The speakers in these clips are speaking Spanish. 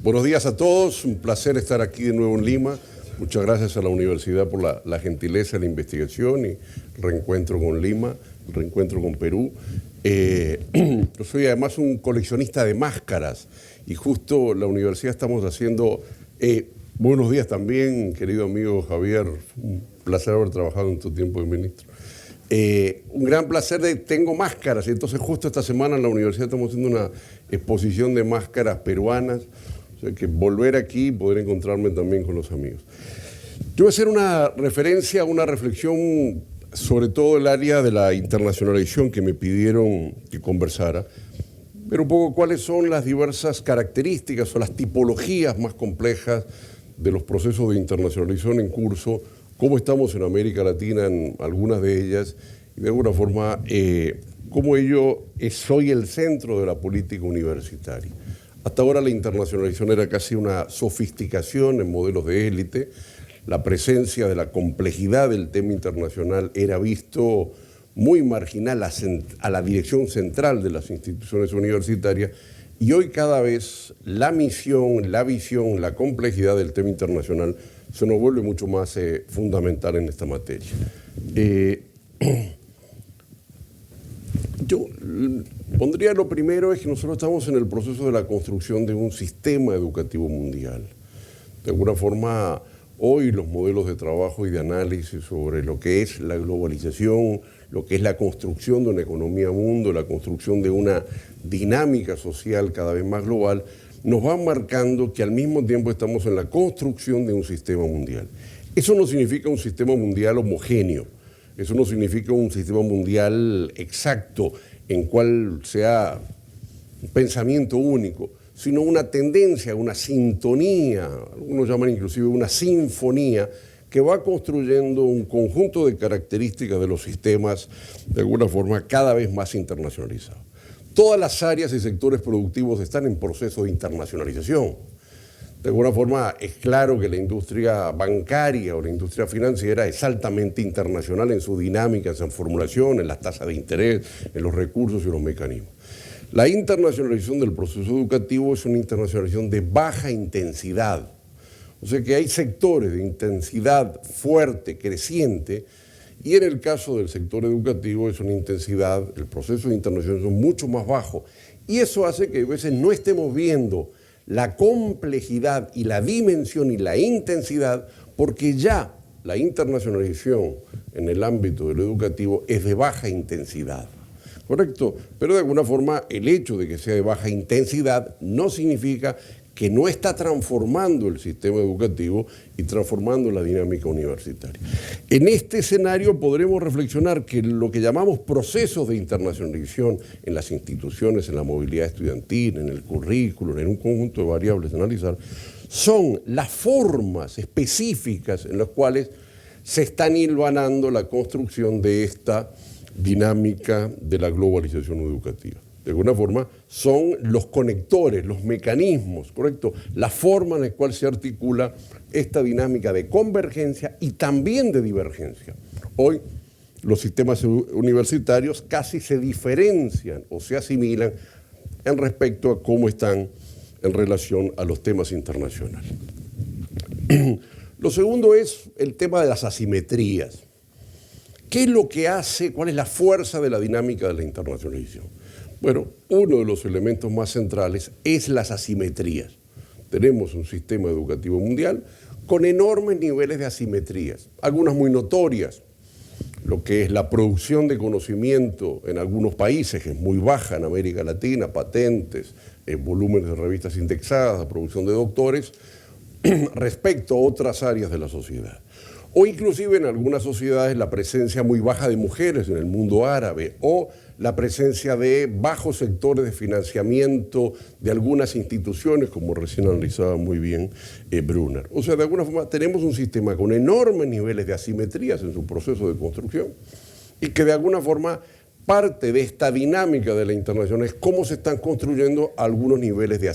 Buenos días a todos, un placer estar aquí de nuevo en Lima. Muchas gracias a la universidad por la gentileza de la investigación y reencuentro con Lima, reencuentro con Perú. Yo soy además un coleccionista de máscaras y justo la universidad estamos haciendo... buenos días también, querido amigo Javier, un placer haber trabajado en tu tiempo de ministro. Un gran placer tengo máscaras, y entonces justo esta semana en la universidad estamos haciendo una exposición de máscaras peruanas, o sea que volver aquí y poder encontrarme también con los amigos. Yo voy a hacer una referencia, una reflexión sobre todo el área de la internacionalización que me pidieron que conversara, pero un poco cuáles son las diversas características o las tipologías más complejas de los procesos de internacionalización en curso, cómo estamos en América Latina en algunas de ellas, y de alguna forma cómo ello es hoy el centro de la política universitaria. Hasta ahora la internacionalización era casi una sofisticación en modelos de élite, la presencia de la complejidad del tema internacional era visto muy marginal a la dirección central de las instituciones universitarias, y hoy cada vez la misión, la visión, la complejidad del tema internacional se nos vuelve mucho más fundamental en esta materia. Yo pondría lo primero es que nosotros estamos en el proceso de la construcción de un sistema educativo mundial. De alguna forma, hoy los modelos de trabajo y de análisis sobre lo que es la globalización, lo que es la construcción de una economía mundo, la construcción de una dinámica social cada vez más global, nos van marcando que al mismo tiempo estamos en la construcción de un sistema mundial. Eso no significa un sistema mundial homogéneo, eso no significa un sistema mundial exacto en cual sea un pensamiento único, sino una tendencia, una sintonía, algunos llaman inclusive una sinfonía, que va construyendo un conjunto de características de los sistemas, de alguna forma, cada vez más internacionalizados. Todas las áreas y sectores productivos están en proceso de internacionalización. De alguna forma, es claro que la industria bancaria o la industria financiera es altamente internacional en su dinámica, en su formulación, en las tasas de interés, en los recursos y los mecanismos. La internacionalización del proceso educativo es una internacionalización de baja intensidad. O sea que hay sectores de intensidad fuerte, creciente, y en el caso del sector educativo es una intensidad, el proceso de internacionalización mucho más bajo. Y eso hace que a veces no estemos viendo la complejidad y la dimensión y la intensidad, porque ya la internacionalización en el ámbito de lo educativo es de baja intensidad. ¿Correcto? Pero de alguna forma el hecho de que sea de baja intensidad no significa que no está transformando el sistema educativo y transformando la dinámica universitaria. En este escenario podremos reflexionar que lo que llamamos procesos de internacionalización en las instituciones, en la movilidad estudiantil, en el currículo, en un conjunto de variables a analizar, son las formas específicas en las cuales se están hilvanando la construcción de esta dinámica de la globalización educativa. De alguna forma, son los conectores, los mecanismos, ¿correcto? La forma en la cual se articula esta dinámica de convergencia y también de divergencia. Hoy, los sistemas universitarios casi se diferencian o se asimilan en respecto a cómo están en relación a los temas internacionales. Lo segundo es el tema de las asimetrías. ¿Qué es lo que hace, cuál es la fuerza de la dinámica de la internacionalización? Bueno, uno de los elementos más centrales es las asimetrías. Tenemos un sistema educativo mundial con enormes niveles de asimetrías, algunas muy notorias. Lo que es la producción de conocimiento en algunos países, que es muy baja en América Latina, patentes, volúmenes de revistas indexadas, producción de doctores, respecto a otras áreas de la sociedad. O inclusive en algunas sociedades la presencia muy baja de mujeres en el mundo árabe, o la presencia de bajos sectores de financiamiento de algunas instituciones, como recién analizaba muy bien Brunner. O sea, de alguna forma tenemos un sistema con enormes niveles de asimetrías en su proceso de construcción y que de alguna forma parte de esta dinámica de la internacional es cómo se están construyendo algunos niveles de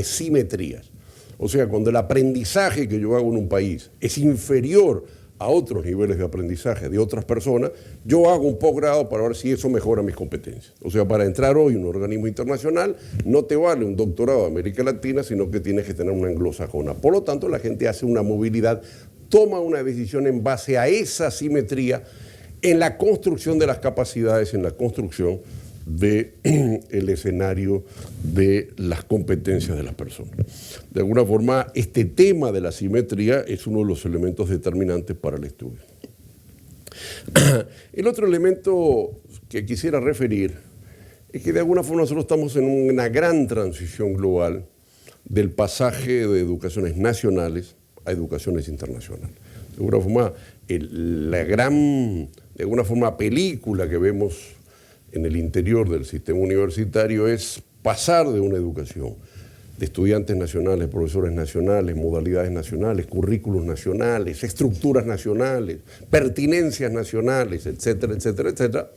simetrías. O sea, cuando el aprendizaje que yo hago en un país es inferior a otros niveles de aprendizaje de otras personas, yo hago un posgrado para ver si eso mejora mis competencias. O sea, para entrar hoy en un organismo internacional no te vale un doctorado de América Latina, sino que tienes que tener una anglosajona. Por lo tanto, la gente hace una movilidad, toma una decisión en base a esa simetría en la construcción de las capacidades, en la construcción del escenario de las competencias de las personas. De alguna forma, este tema de la simetría es uno de los elementos determinantes para el estudio. El otro elemento que quisiera referir es que de alguna forma nosotros estamos en una gran transición global del pasaje de educaciones nacionales a educaciones internacionales. De alguna forma, la gran película que vemos en el interior del sistema universitario es pasar de una educación de estudiantes nacionales, profesores nacionales, modalidades nacionales, currículos nacionales, estructuras nacionales, pertinencias nacionales, etcétera, etcétera, etcétera,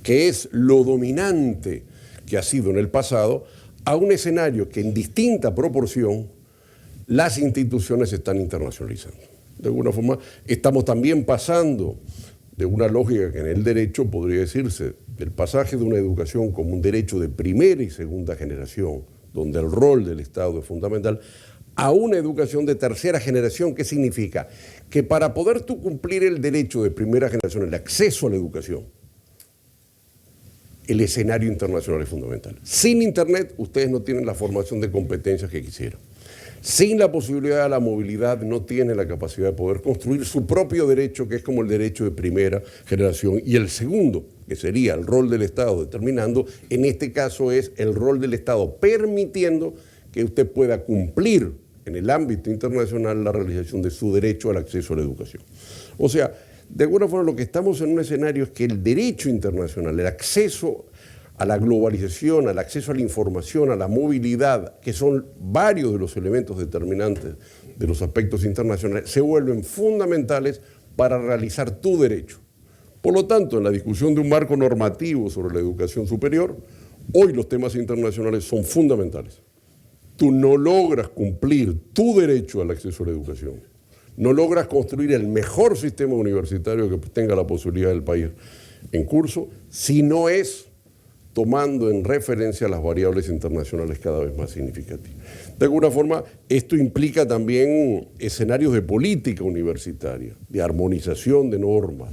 que es lo dominante que ha sido en el pasado, a un escenario que en distinta proporción las instituciones se están internacionalizando. De alguna forma estamos también pasando de una lógica que en el derecho podría decirse del pasaje de una educación como un derecho de primera y segunda generación, donde el rol del Estado es fundamental, a una educación de tercera generación. ¿Qué significa? Que para poder tú cumplir el derecho de primera generación, el acceso a la educación, el escenario internacional es fundamental. Sin Internet, ustedes no tienen la formación de competencias que quisieran. Sin la posibilidad de la movilidad, no tienen la capacidad de poder construir su propio derecho, que es como el derecho de primera generación. Y el segundo, que sería el rol del Estado determinando, en este caso es el rol del Estado permitiendo que usted pueda cumplir en el ámbito internacional la realización de su derecho al acceso a la educación. O sea, de alguna forma lo que estamos en un escenario es que el derecho internacional, el acceso a la globalización, al acceso a la información, a la movilidad, que son varios de los elementos determinantes de los aspectos internacionales, se vuelven fundamentales para realizar tu derecho. Por lo tanto, en la discusión de un marco normativo sobre la educación superior, hoy los temas internacionales son fundamentales. Tú no logras cumplir tu derecho al acceso a la educación, no logras construir el mejor sistema universitario que tenga la posibilidad del país en curso, si no es tomando en referencia las variables internacionales cada vez más significativas. De alguna forma, esto implica también escenarios de política universitaria, de armonización de normas,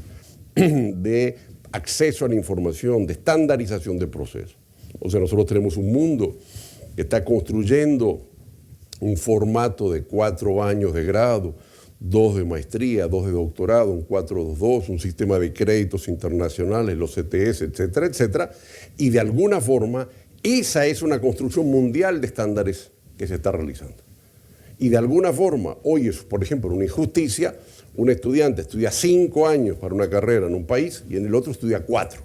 de acceso a la información, de estandarización de procesos. O sea, nosotros tenemos un mundo que está construyendo un formato de 4 años de grado, 2 de maestría, 2 de doctorado, un 4-2-2, un sistema de créditos internacionales, los CTS, etcétera, etcétera. Y de alguna forma, esa es una construcción mundial de estándares que se está realizando. Y de alguna forma, hoy es, por ejemplo, una injusticia, un estudiante estudia 5 años para una carrera en un país y en el otro estudia 4.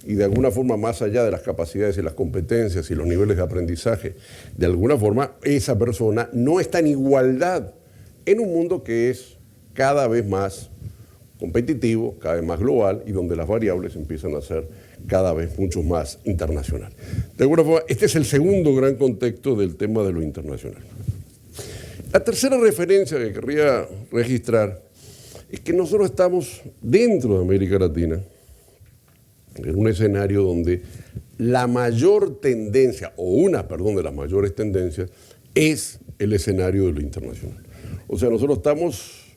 Y de alguna forma, más allá de las capacidades y las competencias y los niveles de aprendizaje, de alguna forma, esa persona no está en igualdad en un mundo que es cada vez más competitivo, cada vez más global y donde las variables empiezan a ser cada vez mucho más internacionales. De alguna forma, este es el segundo gran contexto del tema de lo internacional. La tercera referencia que querría registrar es que nosotros estamos dentro de América Latina en un escenario donde la mayor tendencia, o una, perdón, de las mayores tendencias, es el escenario de lo internacional. O sea, nosotros estamos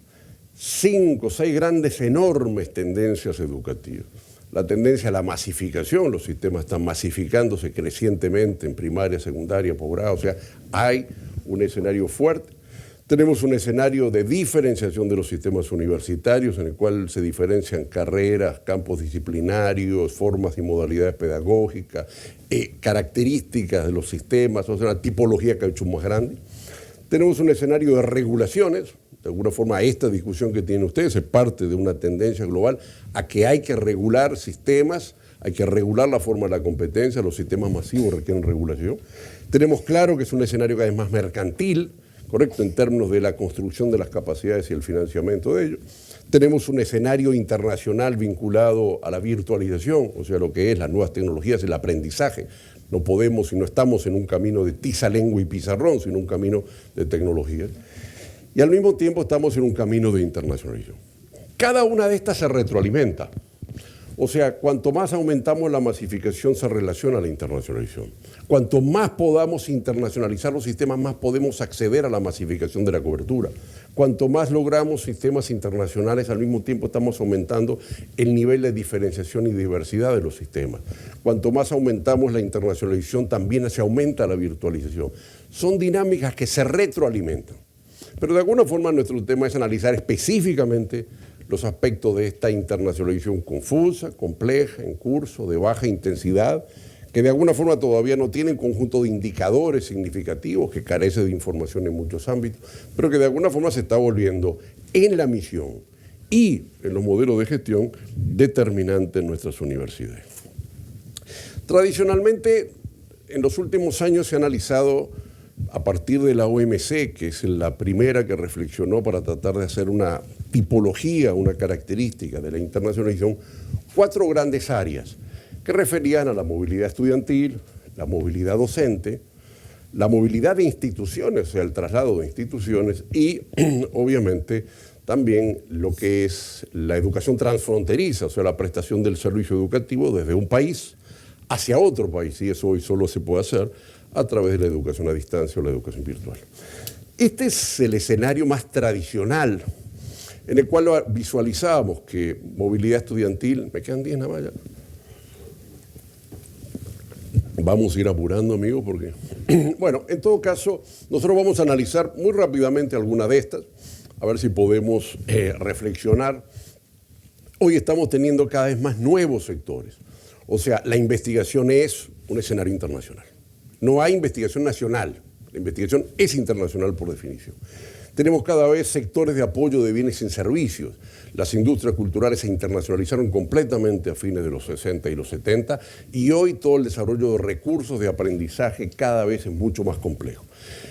5 o 6 grandes, enormes tendencias educativas. La tendencia a la masificación, los sistemas están masificándose crecientemente en primaria, secundaria, posgrado, o sea, hay un escenario fuerte. Tenemos un escenario de diferenciación de los sistemas universitarios en el cual se diferencian carreras, campos disciplinarios, formas y modalidades pedagógicas, características de los sistemas, o sea, una tipología que ha hecho más grande. Tenemos un escenario de regulaciones, de alguna forma esta discusión que tienen ustedes es parte de una tendencia global a que hay que regular sistemas, hay que regular la forma de la competencia, los sistemas masivos requieren regulación. Tenemos claro que es un escenario cada vez más mercantil, correcto, en términos de la construcción de las capacidades y el financiamiento de ello. Tenemos un escenario internacional vinculado a la virtualización, o sea, lo que es las nuevas tecnologías, el aprendizaje. No podemos y no estamos en un camino de tiza, lengua y pizarrón, sino un camino de tecnología. Y al mismo tiempo estamos en un camino de internacionalización. Cada una de estas se retroalimenta. O sea, cuanto más aumentamos la masificación se relaciona a la internacionalización. Cuanto más podamos internacionalizar los sistemas, más podemos acceder a la masificación de la cobertura. Cuanto más logramos sistemas internacionales, al mismo tiempo estamos aumentando el nivel de diferenciación y diversidad de los sistemas. Cuanto más aumentamos la internacionalización, también se aumenta la virtualización. Son dinámicas que se retroalimentan. Pero de alguna forma nuestro tema es analizar específicamente los aspectos de esta internacionalización confusa, compleja, en curso, de baja intensidad, que de alguna forma todavía no tienen conjunto de indicadores significativos, que carece de información en muchos ámbitos, pero que de alguna forma se está volviendo en la misión y en los modelos de gestión determinante en nuestras universidades. Tradicionalmente, en los últimos años se ha analizado a partir de la OMC, que es la primera que reflexionó para tratar de hacer una tipología, una característica de la internacionalización, 4 grandes áreas que referían a la movilidad estudiantil, la movilidad docente, la movilidad de instituciones, o sea, el traslado de instituciones y, obviamente, también lo que es la educación transfronteriza, o sea, la prestación del servicio educativo desde un país hacia otro país, y eso hoy solo se puede hacer a través de la educación a distancia o la educación virtual. Este es el escenario más tradicional en el cual visualizábamos que movilidad estudiantil, me quedan 10 nada más ya. Vamos a ir apurando, amigos, porque... Bueno, en todo caso, nosotros vamos a analizar muy rápidamente alguna de estas, a ver si podemos reflexionar. Hoy estamos teniendo cada vez más nuevos sectores. O sea, la investigación es un escenario internacional. No hay investigación nacional, la investigación es internacional por definición. Tenemos cada vez sectores de apoyo de bienes y servicios. Las industrias culturales se internacionalizaron completamente a fines de los 60 y los 70 y hoy todo el desarrollo de recursos de aprendizaje cada vez es mucho más complejo.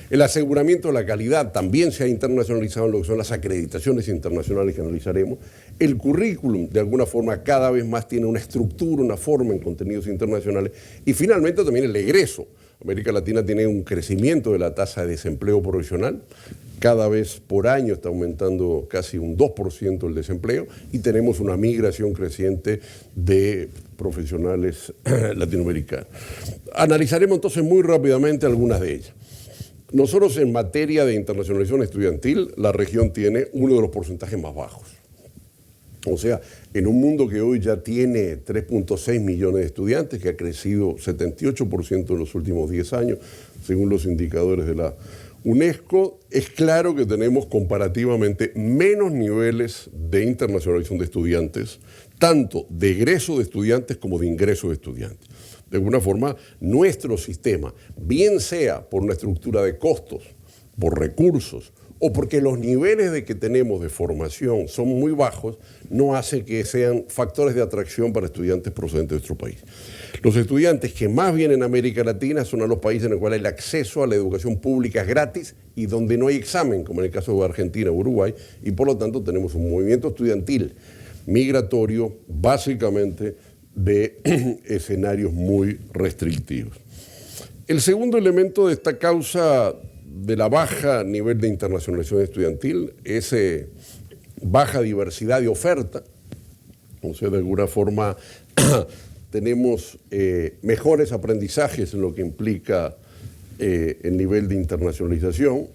El aseguramiento de la calidad también se ha internacionalizado en lo que son las acreditaciones internacionales que analizaremos. El currículum, de alguna forma, cada vez más tiene una estructura, una forma en contenidos internacionales. Y finalmente también el egreso. América Latina tiene un crecimiento de la tasa de desempleo profesional. Cada vez por año está aumentando casi un 2% el desempleo y tenemos una migración creciente de profesionales latinoamericanos. Analizaremos entonces muy rápidamente algunas de ellas. Nosotros en materia de internacionalización estudiantil, la región tiene uno de los porcentajes más bajos. O sea, en un mundo que hoy ya tiene 3.6 millones de estudiantes, que ha crecido 78% en los últimos 10 años, según los indicadores de la UNESCO, es claro que tenemos comparativamente menos niveles de internacionalización de estudiantes, tanto de egreso de estudiantes como de ingreso de estudiantes. De alguna forma, nuestro sistema, bien sea por una estructura de costos, por recursos, o porque los niveles que tenemos de formación son muy bajos, no hace que sean factores de atracción para estudiantes procedentes de nuestro país. Los estudiantes que más vienen a América Latina son a los países en los cuales el acceso a la educación pública es gratis y donde no hay examen, como en el caso de Argentina o Uruguay, y por lo tanto tenemos un movimiento estudiantil migratorio básicamente de escenarios muy restrictivos. El segundo elemento de esta causa de la baja nivel de internacionalización estudiantil es baja diversidad de oferta, o sea, de alguna forma tenemos mejores aprendizajes en lo que implica el nivel de internacionalización.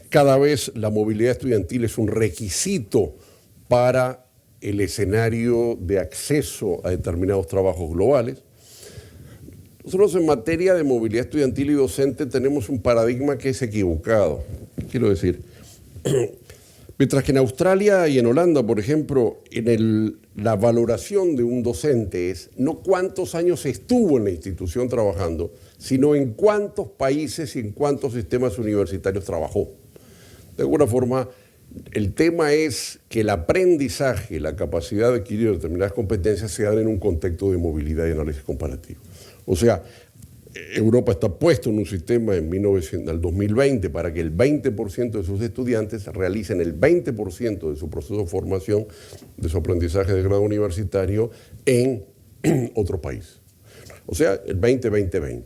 Cada vez la movilidad estudiantil es un requisito para el escenario de acceso a determinados trabajos globales. Nosotros en materia de movilidad estudiantil y docente tenemos un paradigma que es equivocado. Quiero decir, mientras que en Australia y en Holanda, por ejemplo, la valoración de un docente es no cuántos años estuvo en la institución trabajando, sino en cuántos países y en cuántos sistemas universitarios trabajó. De alguna forma, el tema es que el aprendizaje, la capacidad de adquirir determinadas competencias se dan en un contexto de movilidad y análisis comparativo. O sea, Europa está puesto en un sistema al 2020 para que el 20% de sus estudiantes realicen el 20% de su proceso de formación, de su aprendizaje de grado universitario en otro país. O sea, el 20-20-20.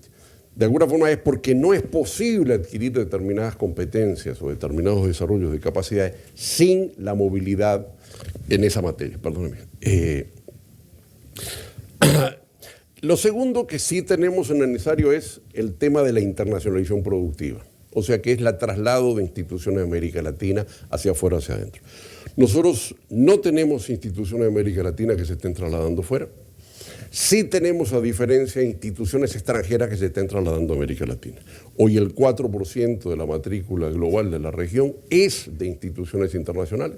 de alguna forma es porque no es posible adquirir determinadas competencias o determinados desarrollos de capacidades sin la movilidad en esa materia. Perdóneme. Lo segundo que sí tenemos en necesario es el tema de la internacionalización productiva, o sea que es el traslado de instituciones de América Latina hacia afuera, hacia adentro. Nosotros no tenemos instituciones de América Latina que se estén trasladando fuera. Sí tenemos, a diferencia, instituciones extranjeras que se estén trasladando a América Latina. Hoy el 4% de la matrícula global de la región es de instituciones internacionales.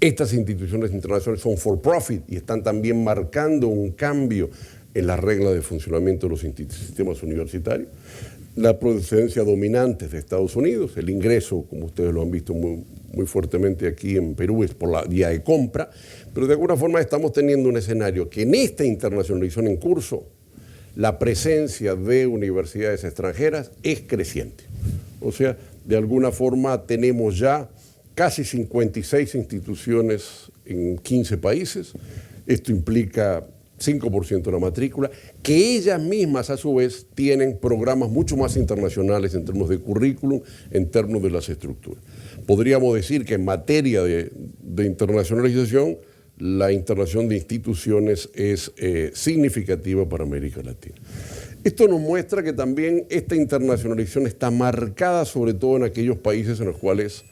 Estas instituciones internacionales son for profit y están también marcando un cambio en las reglas de funcionamiento de los sistemas universitarios. La procedencia dominante es de Estados Unidos, el ingreso, como ustedes lo han visto muy fuertemente aquí en Perú, es por la vía de compra, pero de alguna forma estamos teniendo un escenario que en esta internacionalización en curso, la presencia de universidades extranjeras es creciente. O sea, de alguna forma tenemos ya casi 56 instituciones en 15 países, esto implica 5% de la matrícula, que ellas mismas a su vez tienen programas mucho más internacionales en términos de currículum, en términos de las estructuras. Podríamos decir que en materia de internacionalización, la internación de instituciones es significativa para América Latina. Esto nos muestra que también esta internacionalización está marcada sobre todo en aquellos países en los cuales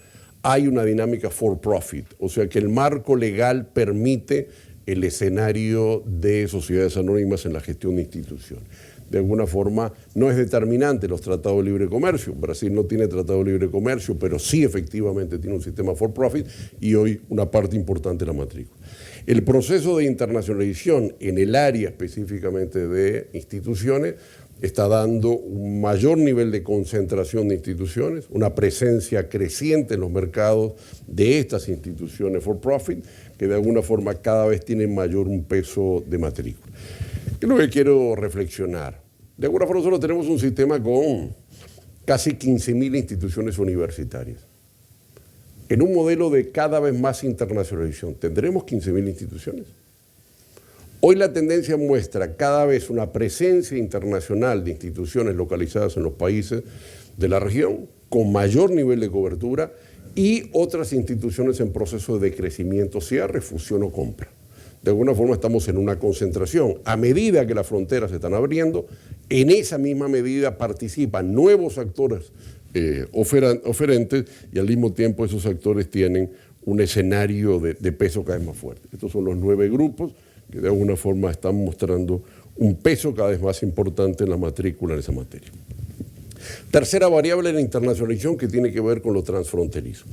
hay una dinámica for profit, o sea que el marco legal permite el escenario de sociedades anónimas en la gestión de instituciones. De alguna forma no es determinante los tratados de libre comercio. Brasil no tiene tratado de libre comercio, pero sí efectivamente tiene un sistema for profit y hoy una parte importante de la matrícula. El proceso de internacionalización en el área específicamente de instituciones está dando un mayor nivel de concentración de instituciones, una presencia creciente en los mercados de estas instituciones for profit, que de alguna forma cada vez tienen mayor un peso de matrícula. ¿Qué es lo que quiero reflexionar? De alguna forma nosotros tenemos un sistema con casi 15.000 instituciones universitarias. En un modelo de cada vez más internacionalización, ¿tendremos 15.000 instituciones? Hoy la tendencia muestra cada vez una presencia internacional de instituciones localizadas en los países de la región con mayor nivel de cobertura y otras instituciones en proceso de crecimiento, cierre, fusión o compra. De alguna forma estamos en una concentración. A medida que las fronteras se están abriendo, en esa misma medida participan nuevos actores oferentes y al mismo tiempo esos actores tienen un escenario de peso cada vez más fuerte. Estos son los 9 grupos que de alguna forma están mostrando un peso cada vez más importante en la matrícula en esa materia. Tercera variable, la internacionalización, que tiene que ver con lo transfronterizo.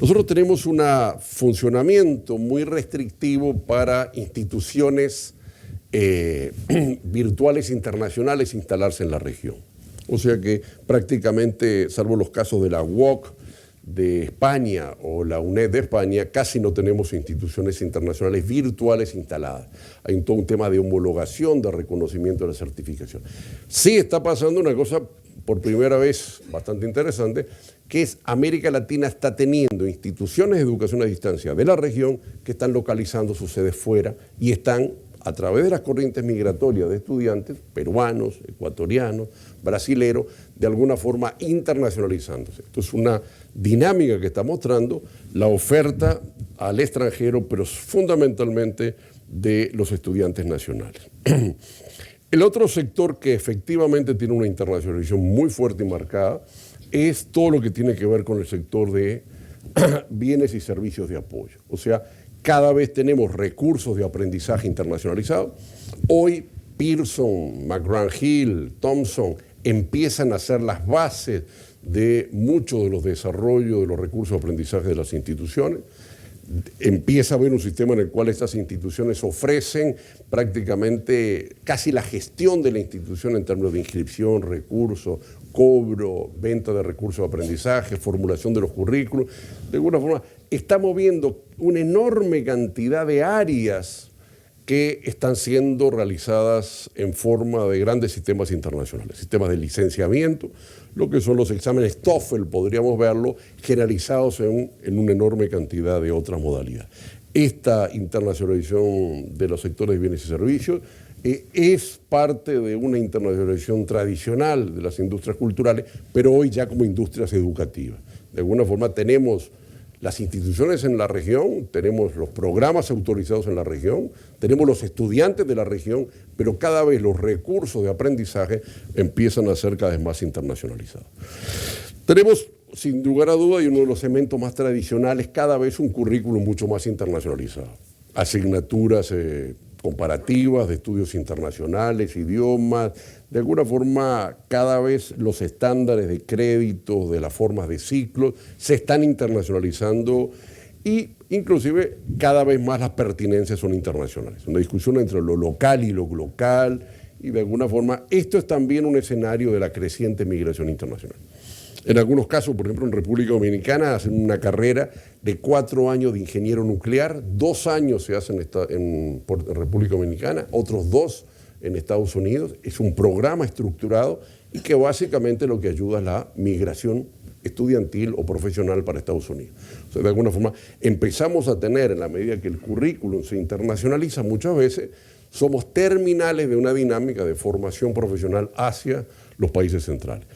Nosotros tenemos un funcionamiento muy restrictivo para instituciones virtuales internacionales instalarse en la región. O sea que prácticamente, salvo los casos de la UOC de España o la UNED de España, casi no tenemos instituciones internacionales virtuales instaladas. Hay todo un tema de homologación, de reconocimiento de la certificación. Sí está pasando una cosa por primera vez bastante interesante, que es América Latina está teniendo instituciones de educación a distancia de la región que están localizando sus sedes fuera y están a través de las corrientes migratorias de estudiantes peruanos, ecuatorianos, brasileros, de alguna forma internacionalizándose. Esto es una dinámica que está mostrando la oferta al extranjero, pero fundamentalmente de los estudiantes nacionales. El otro sector que efectivamente tiene una internacionalización muy fuerte y marcada es todo lo que tiene que ver con el sector de bienes y servicios de apoyo. O sea, cada vez tenemos recursos de aprendizaje internacionalizado. Hoy Pearson, McGraw-Hill, Thomson empiezan a ser las bases de muchos de los desarrollos de los recursos de aprendizaje de las instituciones. Empieza a haber un sistema en el cual estas instituciones ofrecen prácticamente casi la gestión de la institución en términos de inscripción, recursos, cobro, venta de recursos de aprendizaje, formulación de los currículos. De alguna forma, estamos viendo una enorme cantidad de áreas que están siendo realizadas en forma de grandes sistemas internacionales, sistemas de licenciamiento, lo que son los exámenes TOEFL, podríamos verlo, generalizados en una enorme cantidad de otras modalidades. Esta internacionalización de los sectores de bienes y servicios es parte de una internacionalización tradicional de las industrias culturales, pero hoy ya como industrias educativas. De alguna forma tenemos las instituciones en la región, tenemos los programas autorizados en la región, tenemos los estudiantes de la región, pero cada vez los recursos de aprendizaje empiezan a ser cada vez más internacionalizados. Tenemos, sin lugar a duda, y uno de los elementos más tradicionales, cada vez un currículum mucho más internacionalizado. Asignaturas comparativas de estudios internacionales, idiomas, de alguna forma cada vez los estándares de créditos, de las formas de ciclos, se están internacionalizando y inclusive cada vez más las pertinencias son internacionales. Una discusión entre lo local y lo local y de alguna forma esto es también un escenario de la creciente migración internacional. En algunos casos, por ejemplo, en República Dominicana hacen una carrera de 4 años de ingeniero nuclear, 2 años se hacen en República Dominicana, otros 2 en Estados Unidos. Es un programa estructurado y que básicamente lo que ayuda es la migración estudiantil o profesional para Estados Unidos. O sea, de alguna forma empezamos a tener, en la medida que el currículum se internacionaliza, muchas veces somos terminales de una dinámica de formación profesional hacia los países centrales.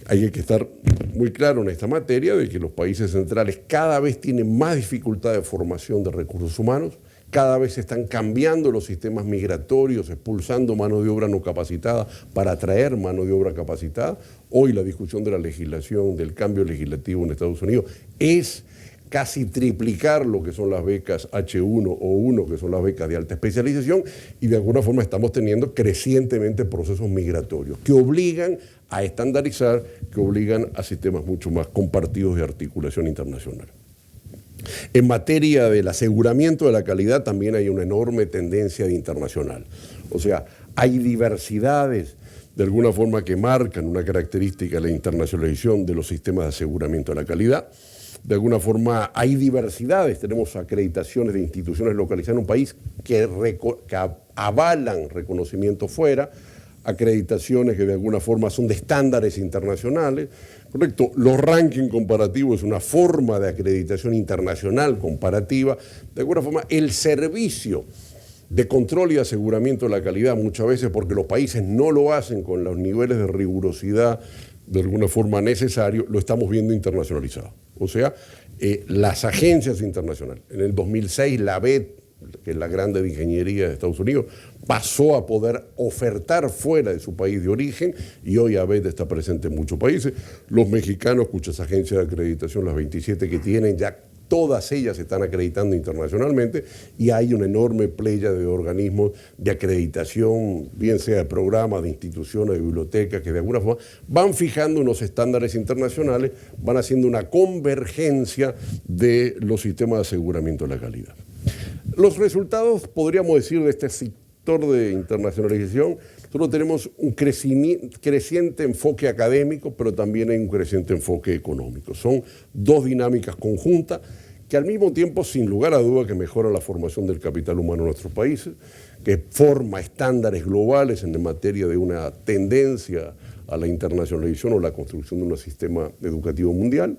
Hay que estar muy claro en esta materia de que los países centrales cada vez tienen más dificultad de formación de recursos humanos, cada vez se están cambiando los sistemas migratorios, expulsando mano de obra no capacitada para atraer mano de obra capacitada. Hoy la discusión de la legislación, del cambio legislativo en Estados Unidos es casi triplicar lo que son las becas H1 o 1, que son las becas de alta especialización, y de alguna forma estamos teniendo crecientemente procesos migratorios que obligan a estandarizar, que obligan a sistemas mucho más compartidos de articulación internacional. En materia del aseguramiento de la calidad también hay una enorme tendencia internacional. O sea, hay diversidades de alguna forma que marcan una característica de la internacionalización de los sistemas de aseguramiento de la calidad. De alguna forma hay diversidades, tenemos acreditaciones de instituciones localizadas en un país que avalan reconocimiento fuera, acreditaciones que de alguna forma son de estándares internacionales, correcto. Los rankings comparativos es una forma de acreditación internacional comparativa. De alguna forma el servicio de control y aseguramiento de la calidad muchas veces porque los países no lo hacen con los niveles de rigurosidad de alguna forma necesario, lo estamos viendo internacionalizado. O sea, las agencias internacionales. En el 2006 la BED, que es la grande de ingeniería de Estados Unidos, pasó a poder ofertar fuera de su país de origen y hoy ABET está presente en muchos países. Los mexicanos, cuyas agencias de acreditación, las 27 que tienen, ya todas ellas se están acreditando internacionalmente y hay una enorme playa de organismos de acreditación, bien sea de programas, de instituciones, de bibliotecas, que de alguna forma van fijando unos estándares internacionales, van haciendo una convergencia de los sistemas de aseguramiento de la calidad. Los resultados, podríamos decir, de este sector de internacionalización, nosotros tenemos un creciente enfoque académico, pero también hay un creciente enfoque económico. Son dos dinámicas conjuntas que al mismo tiempo, sin lugar a duda, que mejoran la formación del capital humano en nuestros países, que forma estándares globales en materia de una tendencia a la internacionalización o la construcción de un sistema educativo mundial,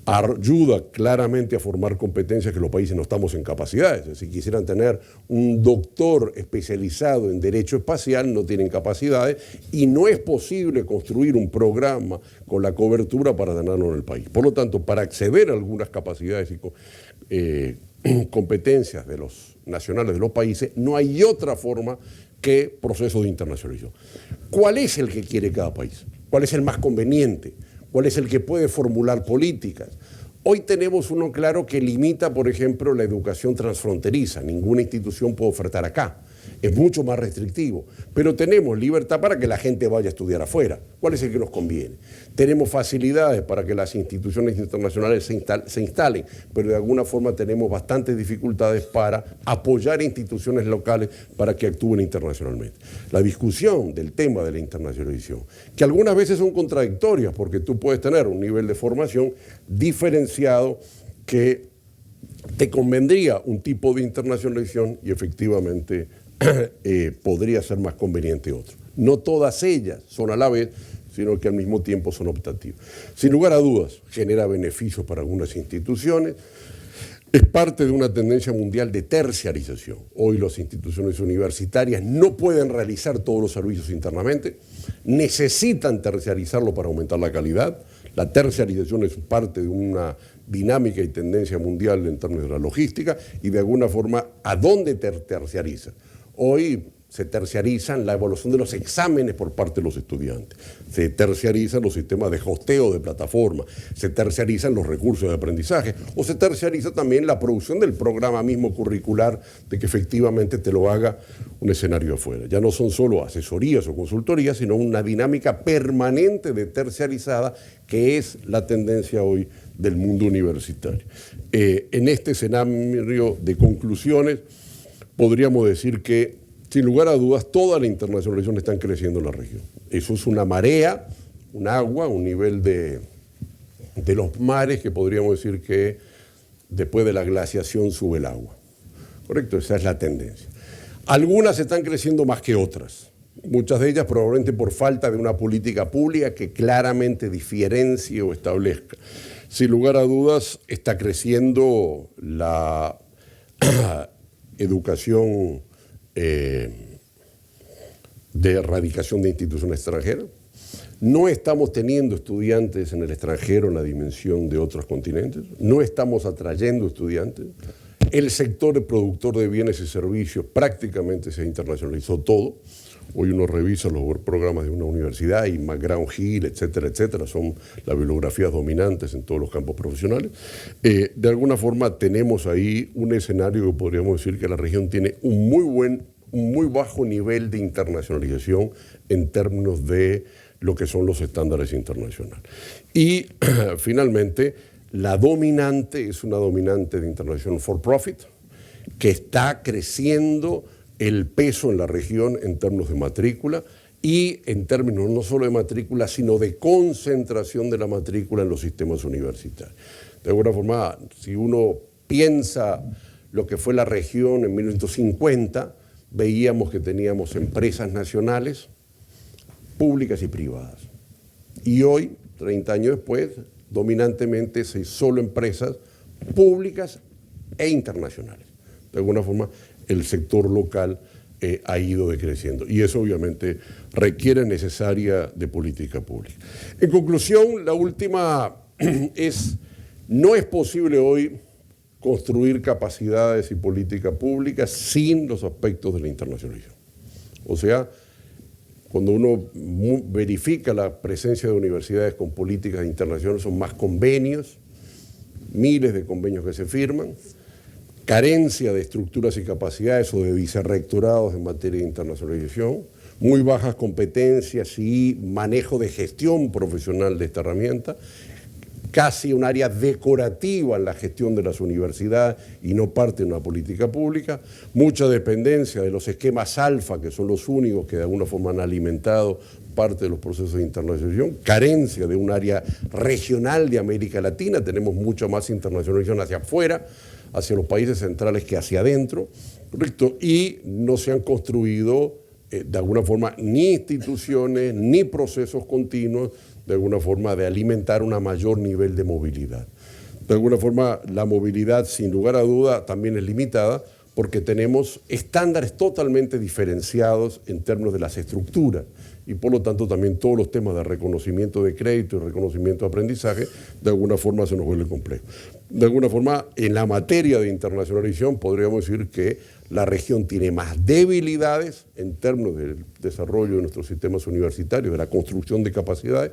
ayuda claramente a formar competencias que los países no estamos en capacidades. Si quisieran tener un doctor especializado en derecho espacial, no tienen capacidades y no es posible construir un programa con la cobertura para tenerlo en el país. Por lo tanto, para acceder a algunas capacidades y competencias de los nacionales de los países, no hay otra forma que procesos de internacionalización. ¿Cuál es el que quiere cada país? ¿Cuál es el más conveniente? ¿Cuál es el que puede formular políticas? Hoy tenemos uno claro que limita, por ejemplo, la educación transfronteriza. Ninguna institución puede ofertar acá. Es mucho más restrictivo. Pero tenemos libertad para que la gente vaya a estudiar afuera. ¿Cuál es el que nos conviene? Tenemos facilidades para que las instituciones internacionales se instalen, pero de alguna forma tenemos bastantes dificultades para apoyar instituciones locales para que actúen internacionalmente. La discusión del tema de la internacionalización, que algunas veces son contradictorias, porque tú puedes tener un nivel de formación diferenciado que te convendría un tipo de internacionalización y efectivamente podría ser más conveniente otro. No todas ellas son a la vez, sino que al mismo tiempo son optativas. Sin lugar a dudas, genera beneficios para algunas instituciones. Es parte de una tendencia mundial de terciarización. Hoy las instituciones universitarias no pueden realizar todos los servicios internamente, necesitan terciarizarlo para aumentar la calidad. La terciarización es parte de una dinámica y tendencia mundial en términos de la logística y de alguna forma, ¿a dónde terciariza? Hoy se terciarizan la evaluación de los exámenes por parte de los estudiantes, se terciarizan los sistemas de hosteo de plataforma, se terciarizan los recursos de aprendizaje o se terciariza también la producción del programa mismo curricular de que efectivamente te lo haga un escenario afuera. Ya no son solo asesorías o consultorías, sino una dinámica permanente de terciarizada que es la tendencia hoy del mundo universitario. En este escenario de conclusiones podríamos decir que sin lugar a dudas, toda la internacionalización está creciendo en la región. Eso es una marea, un agua, un nivel de los mares que podríamos decir que después de la glaciación sube el agua. ¿Correcto? Esa es la tendencia. Algunas están creciendo más que otras. Muchas de ellas probablemente por falta de una política pública que claramente diferencie o establezca. Sin lugar a dudas, está creciendo la educación de erradicación de instituciones extranjeras. No estamos teniendo estudiantes en el extranjero en la dimensión de otros continentes. No estamos atrayendo estudiantes. El sector productor de bienes y servicios prácticamente se internacionalizó todo. Hoy uno revisa los programas de una universidad y McGraw-Hill, etcétera, etcétera, son las bibliografías dominantes en todos los campos profesionales. De alguna forma tenemos ahí un escenario que podríamos decir que la región tiene un muy bajo nivel de internacionalización en términos de lo que son los estándares internacionales. Y finalmente, la dominante es una dominante de internacional for profit que está creciendo el peso en la región en términos de matrícula y en términos no solo de matrícula, sino de concentración de la matrícula en los sistemas universitarios. De alguna forma, si uno piensa lo que fue la región en 1950, veíamos que teníamos empresas nacionales, públicas y privadas. Y hoy, 30 años después, dominantemente son solo empresas públicas e internacionales. De alguna forma, el sector local ha ido decreciendo y eso obviamente requiere necesaria de política pública. En conclusión, la última no es posible hoy construir capacidades y política pública sin los aspectos de la internacionalización. O sea, cuando uno verifica la presencia de universidades con políticas internacionales, son más convenios, miles de convenios que se firman, carencia de estructuras y capacidades o de vicerrectorados en materia de internacionalización, muy bajas competencias y manejo de gestión profesional de esta herramienta, casi un área decorativa en la gestión de las universidades y no parte de una política pública, mucha dependencia de los esquemas alfa, que son los únicos que de alguna forma han alimentado parte de los procesos de internacionalización, carencia de un área regional de América Latina, tenemos mucha más internacionalización hacia afuera, hacia los países centrales que hacia adentro, ¿correcto? Y no se han construido de alguna forma ni instituciones ni procesos continuos de alguna forma de alimentar un mayor nivel de movilidad. De alguna forma la movilidad sin lugar a duda también es limitada porque tenemos estándares totalmente diferenciados en términos de las estructuras y por lo tanto también todos los temas de reconocimiento de crédito y reconocimiento de aprendizaje de alguna forma se nos vuelve complejo. De alguna forma en la materia de internacionalización podríamos decir que la región tiene más debilidades en términos del desarrollo de nuestros sistemas universitarios, de la construcción de capacidades,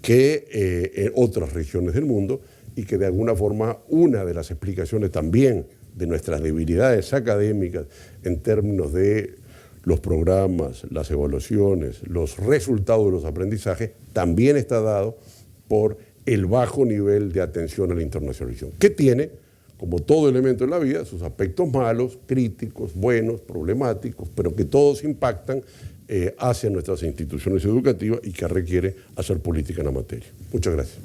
que en otras regiones del mundo y que de alguna forma una de las explicaciones también de nuestras debilidades académicas en términos de los programas, las evaluaciones, los resultados de los aprendizajes, también está dado por el bajo nivel de atención a la internacionalización, que tiene, como todo elemento en la vida, sus aspectos malos, críticos, buenos, problemáticos, pero que todos impactan hacia nuestras instituciones educativas y que requiere hacer política en la materia. Muchas gracias.